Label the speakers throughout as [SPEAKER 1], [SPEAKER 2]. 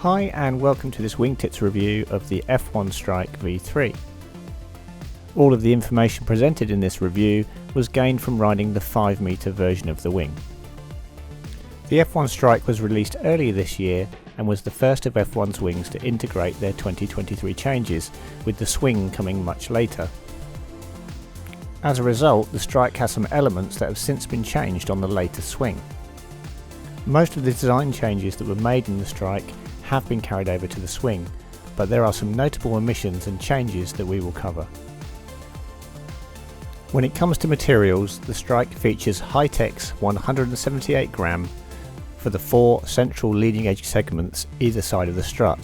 [SPEAKER 1] Hi and welcome to this wingtips review of the F1 Strike V3. All of the information presented in this review was gained from riding the 5 metre version of the wing. The F1 Strike was released earlier this year and was the first of F1's wings to integrate their 2023 changes, with the swing coming much later. As a result, the Strike has some elements that have since been changed on the later swing. Most of the design changes that were made in the Strike have been carried over to the swing, but there are some notable omissions and changes that we will cover. When it comes to materials, the Strike features Hi-Tech's 178 gram for the 4 central leading edge segments either side of the strut,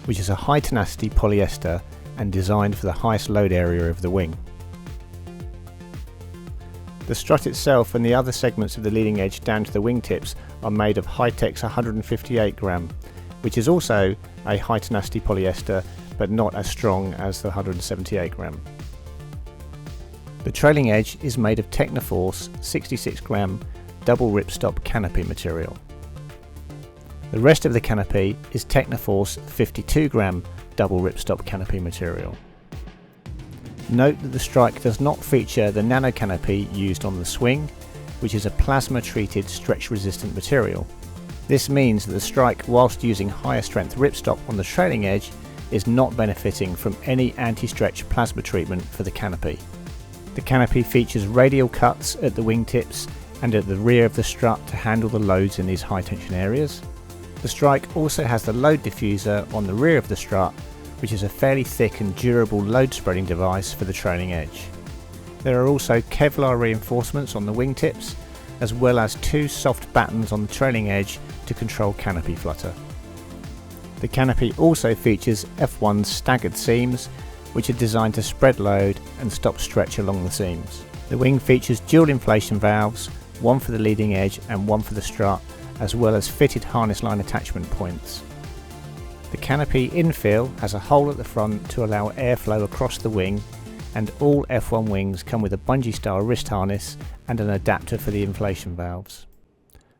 [SPEAKER 1] which is a high tenacity polyester and designed for the highest load area of the wing. The strut itself and the other segments of the leading edge down to the wingtips are made of Hi-Tech's 158 gram, which is also a high tenacity polyester but not as strong as the 178 gram. The trailing edge is made of Technoforce 66 gram double ripstop canopy material. The rest of the canopy is Technoforce 52 gram double ripstop canopy material. Note that the Strike does not feature the nano canopy used on the swing, which is a plasma treated stretch resistant material. This means that the Strike, whilst using higher strength ripstop on the trailing edge, is not benefiting from any anti-stretch plasma treatment for the canopy. The canopy features radial cuts at the wingtips and at the rear of the strut to handle the loads in these high tension areas. The Strike also has the load diffuser on the rear of the strut, which is a fairly thick and durable load spreading device for the trailing edge. There are also Kevlar reinforcements on the wingtips, as well as 2 soft battens on the trailing edge to control canopy flutter. The canopy also features F1's staggered seams, which are designed to spread load and stop stretch along the seams. The wing features dual inflation valves, one for the leading edge and one for the strut, as well as fitted harness line attachment points. The canopy infill has a hole at the front to allow airflow across the wing, and all F1 wings come with a bungee style wrist harness and an adapter for the inflation valves.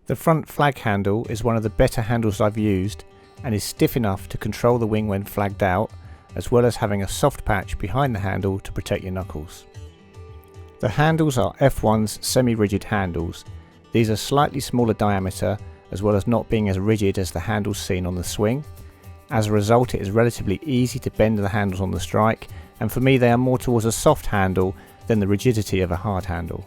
[SPEAKER 1] The front flag handle is one of the better handles I've used and is stiff enough to control the wing when flagged out, as well as having a soft patch behind the handle to protect your knuckles. The handles are F1's semi-rigid handles. These are slightly smaller diameter, as well as not being as rigid as the handles seen on the swing. As a result, it is relatively easy to bend the handles on the Strike, and for me they are more towards a soft handle than the rigidity of a hard handle.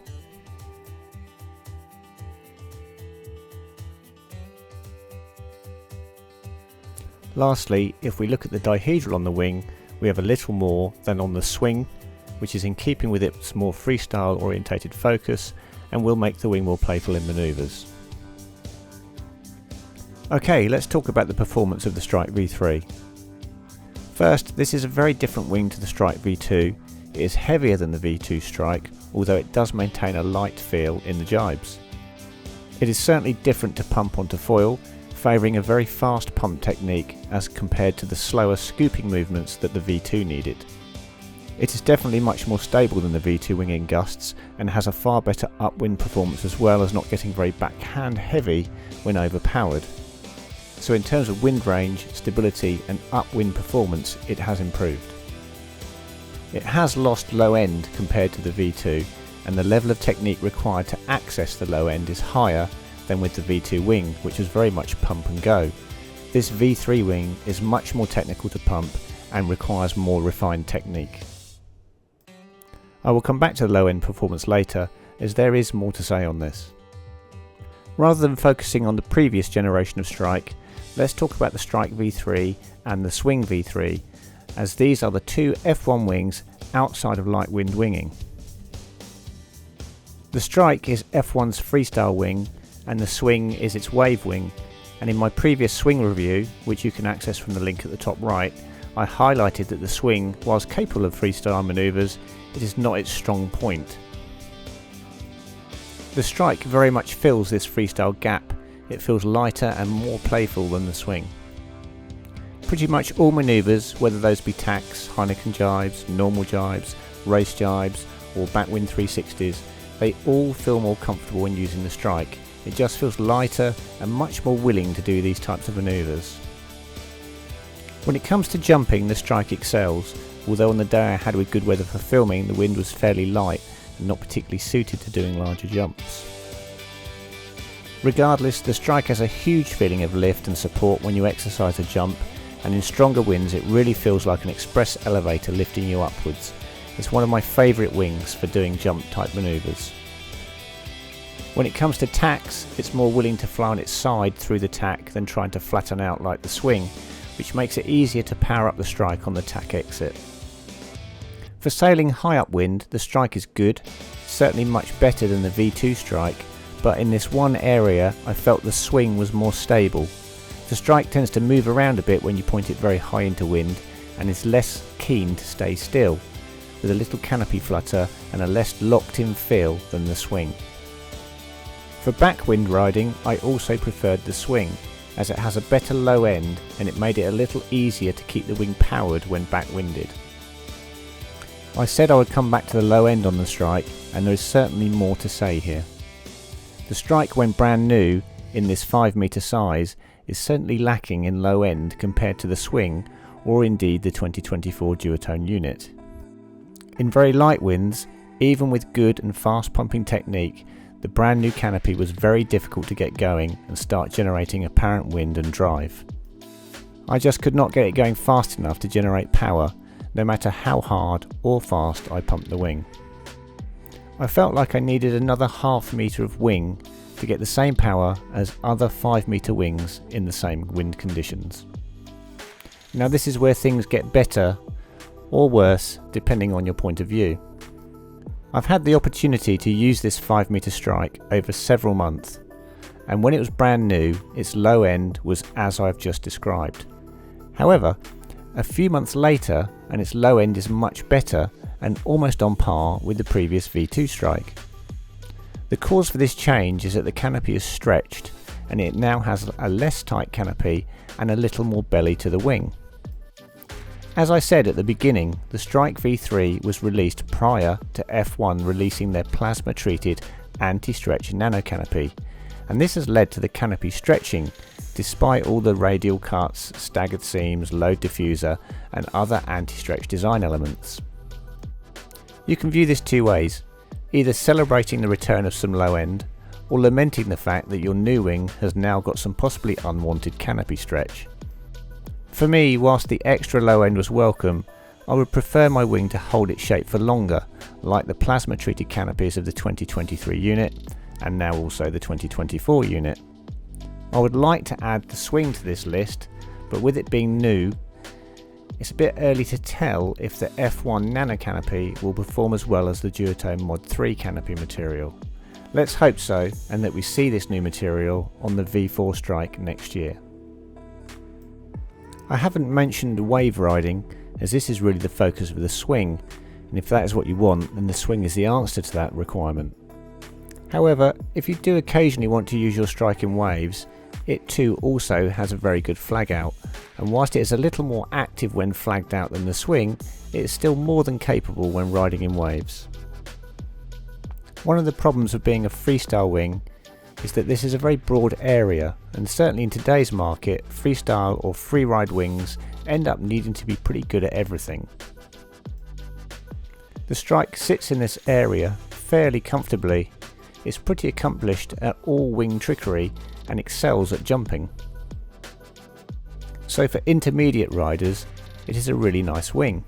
[SPEAKER 1] Lastly, if we look at the dihedral on the wing, we have a little more than on the swing, which is in keeping with its more freestyle orientated focus and will make the wing more playful in manoeuvres. Okay, let's talk about the performance of the Strike V3. First, this is a very different wing to the Strike V2. It is heavier than the V2 Strike, although it does maintain a light feel in the jibes. It is certainly different to pump onto foil, favouring a very fast pump technique as compared to the slower scooping movements that the V2 needed. It is definitely much more stable than the V2 wing in gusts and has a far better upwind performance, as well as not getting very backhand heavy when overpowered. So in terms of wind range, stability and upwind performance, it has improved. It has lost low end compared to the V2, and the level of technique required to access the low end is higher than with the V2 wing, which was very much pump and go. This V3 wing is much more technical to pump and requires more refined technique. I will come back to the low end performance later, as there is more to say on this. Rather than focusing on the previous generation of Strike, let's talk about the Strike V3 and the Swing V3, as these are the 2 F1 wings outside of light wind winging. The Strike is F1's freestyle wing and the Swing is its wave wing, and in my previous Swing review, which you can access from the link at the top right, I highlighted that the Swing, whilst capable of freestyle manoeuvres, it is not its strong point. The Strike very much fills this freestyle gap. It feels lighter and more playful than the Swing. Pretty much all manoeuvres, whether those be tacks, Heineken jibes, normal jibes, race jibes or backwind 360s, they all feel more comfortable when using the Strike. It just feels lighter and much more willing to do these types of manoeuvres. When it comes to jumping, the Strike excels, although on the day I had with good weather for filming, the wind was fairly light and not particularly suited to doing larger jumps. Regardless, the Strike has a huge feeling of lift and support when you exercise a jump, and in stronger winds it really feels like an express elevator lifting you upwards. It's one of my favourite wings for doing jump type manoeuvres. When it comes to tacks, it's more willing to fly on its side through the tack than trying to flatten out like the swing, which makes it easier to power up the Strike on the tack exit. For sailing high upwind, the Strike is good, certainly much better than the V2 Strike, but in this one area I felt the swing was more stable. The Strike tends to move around a bit when you point it very high into wind and is less keen to stay still, with a little canopy flutter and a less locked in feel than the swing. For backwind riding I also preferred the swing, as it has a better low end and it made it a little easier to keep the wing powered when backwinded. I said I would come back to the low end on the Strike, and there is certainly more to say here. The Strike, when brand new in this 5 metre size, is certainly lacking in low end compared to the swing or indeed the 2024 duotone unit. In very light winds, even with good and fast pumping technique, the brand new canopy was very difficult to get going and start generating apparent wind and drive. I just could not get it going fast enough to generate power, no matter how hard or fast I pumped the wing. I felt like I needed another half metre of wing to get the same power as other 5 metre wings in the same wind conditions. Now this is where things get better or worse depending on your point of view. I've had the opportunity to use this 5 metre Strike over several months, and when it was brand new its low end was as I've just described. However, a few months later and its low end is much better and almost on par with the previous V2 Strike. The cause for this change is that the canopy is stretched and it now has a less tight canopy and a little more belly to the wing. As I said at the beginning, the Strike V3 was released prior to F1 releasing their plasma treated anti-stretch nano canopy, and this has led to the canopy stretching despite all the radial cuts, staggered seams, low diffuser and other anti-stretch design elements. You can view this two ways, either celebrating the return of some low end or lamenting the fact that your new wing has now got some possibly unwanted canopy stretch. For me, whilst the extra low end was welcome, I would prefer my wing to hold its shape for longer, like the plasma treated canopies of the 2023 unit and now also the 2024 unit. I would like to add the swing to this list, but with it being new, it's a bit early to tell if the F1 nano canopy will perform as well as the duotone Mod 3 canopy material. Let's hope so, and that we see this new material on the V4 Strike next year. I haven't mentioned wave riding, as this is really the focus of the swing, and if that is what you want, then the swing is the answer to that requirement. However, if you do occasionally want to use your Strike in waves, it too also has a very good flag out, and whilst it is a little more active when flagged out than the swing, it is still more than capable when riding in waves. One of the problems of being a freestyle wing is that this is a very broad area, and certainly in today's market, freestyle or freeride wings end up needing to be pretty good at everything. The Strike sits in this area fairly comfortably. It's pretty accomplished at all wing trickery and excels at jumping. So for intermediate riders, it is a really nice wing.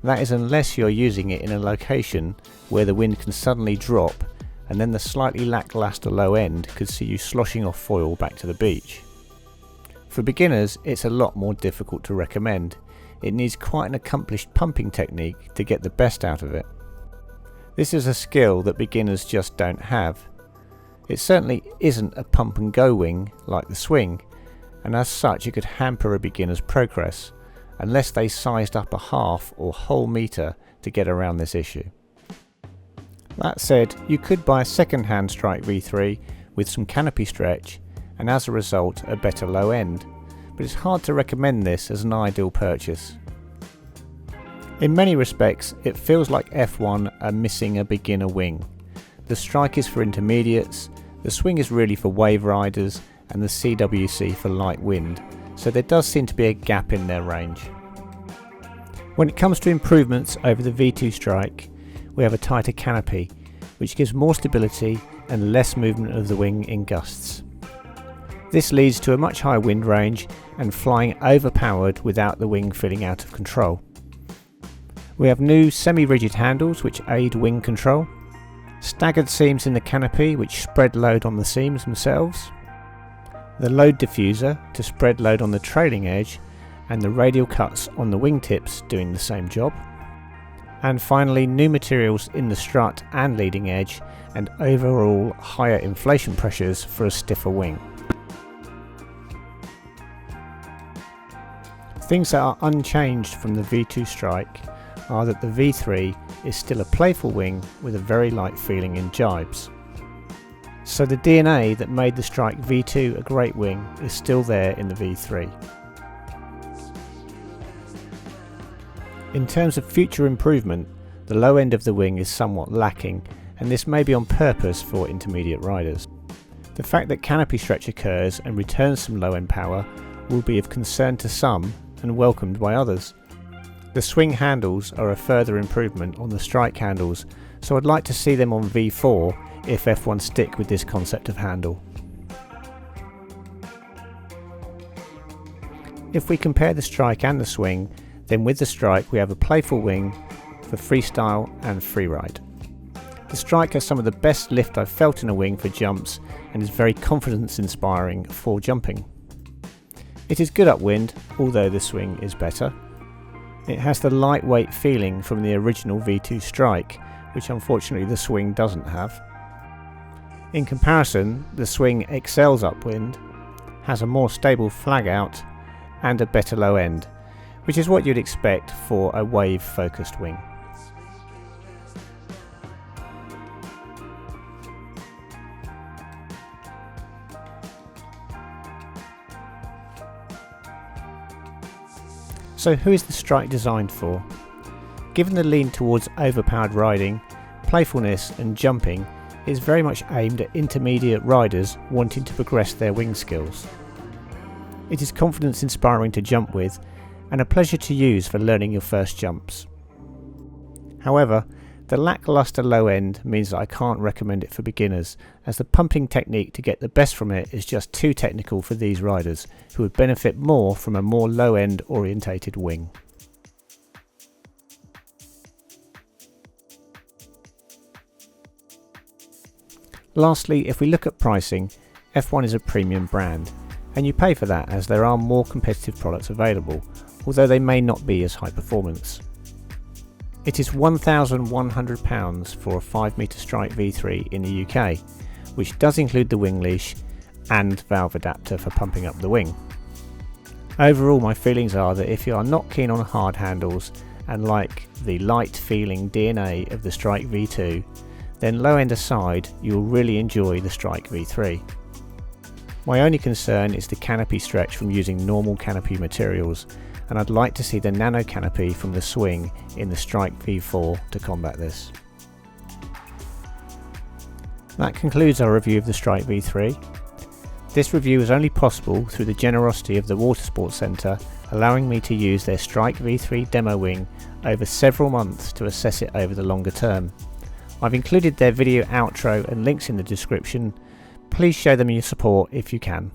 [SPEAKER 1] That is unless you're using it in a location where the wind can suddenly drop, and then the slightly lackluster low end could see you sloshing off foil back to the beach. For beginners, it's a lot more difficult to recommend. It needs quite an accomplished pumping technique to get the best out of it. This is a skill that beginners just don't have. It certainly isn't a pump and go wing like the swing, and as such it could hamper a beginner's progress, unless they sized up a half or whole metre to get around this issue. That said, you could buy a second-hand Strike V3 with some canopy stretch and as a result a better low end, but it's hard to recommend this as an ideal purchase. In many respects, it feels like F1 are missing a beginner wing. The Strike is for intermediates, the swing is really for wave riders, and the CWC for light wind, so there does seem to be a gap in their range. When it comes to improvements over the V2 Strike, we have a tighter canopy, which gives more stability and less movement of the wing in gusts. This leads to a much higher wind range and flying overpowered without the wing feeling out of control. We have new semi-rigid handles which aid wing control, staggered seams in the canopy which spread load on the seams themselves, the load diffuser to spread load on the trailing edge, and the radial cuts on the wingtips doing the same job. And finally, new materials in the strut and leading edge, and overall higher inflation pressures for a stiffer wing. Things that are unchanged from the V2 Strike are that the V3 is still a playful wing with a very light feeling in jibes. So the DNA that made the Strike V2 a great wing is still there in the V3. In terms of future improvement, the low end of the wing is somewhat lacking, and this may be on purpose for intermediate riders. The fact that canopy stretch occurs and returns some low end power will be of concern to some and welcomed by others. The swing handles are a further improvement on the Strike handles, so I'd like to see them on V4 if F1 stick with this concept of handle. If we compare the Strike and the swing, then with the Strike we have a playful wing for freestyle and freeride. The Strike has some of the best lift I've felt in a wing for jumps and is very confidence inspiring for jumping. It is good upwind, although the swing is better. It has the lightweight feeling from the original V2 Strike, which unfortunately the swing doesn't have. In comparison, the swing excels upwind, has a more stable flag out and a better low end, which is what you'd expect for a wave focused wing. So who is the Strike designed for? Given the lean towards overpowered riding, playfulness and jumping, it is very much aimed at intermediate riders wanting to progress their wing skills. It is confidence inspiring to jump with and a pleasure to use for learning your first jumps. However, the lackluster low end means that I can't recommend it for beginners, as the pumping technique to get the best from it is just too technical for these riders, who would benefit more from a more low end orientated wing. Lastly, if we look at pricing, F1 is a premium brand, and you pay for that as there are more competitive products available, although they may not be as high performance. It is £1,100 for a 5-metre Strike V3 in the UK, which does include the wing leash and valve adapter for pumping up the wing. Overall, my feelings are that if you are not keen on hard handles and like the light feeling DNA of the Strike V2, then low end aside, you'll really enjoy the Strike V3. My only concern is the canopy stretch from using normal canopy materials, and I'd like to see the nano canopy from the swing in the Strike V4 to combat this. That concludes our review of the Strike V3. This review was only possible through the generosity of the Watersports Centre, allowing me to use their Strike V3 demo wing over several months to assess it over the longer term. I've included their video outro and links in the description. Please show them your support if you can.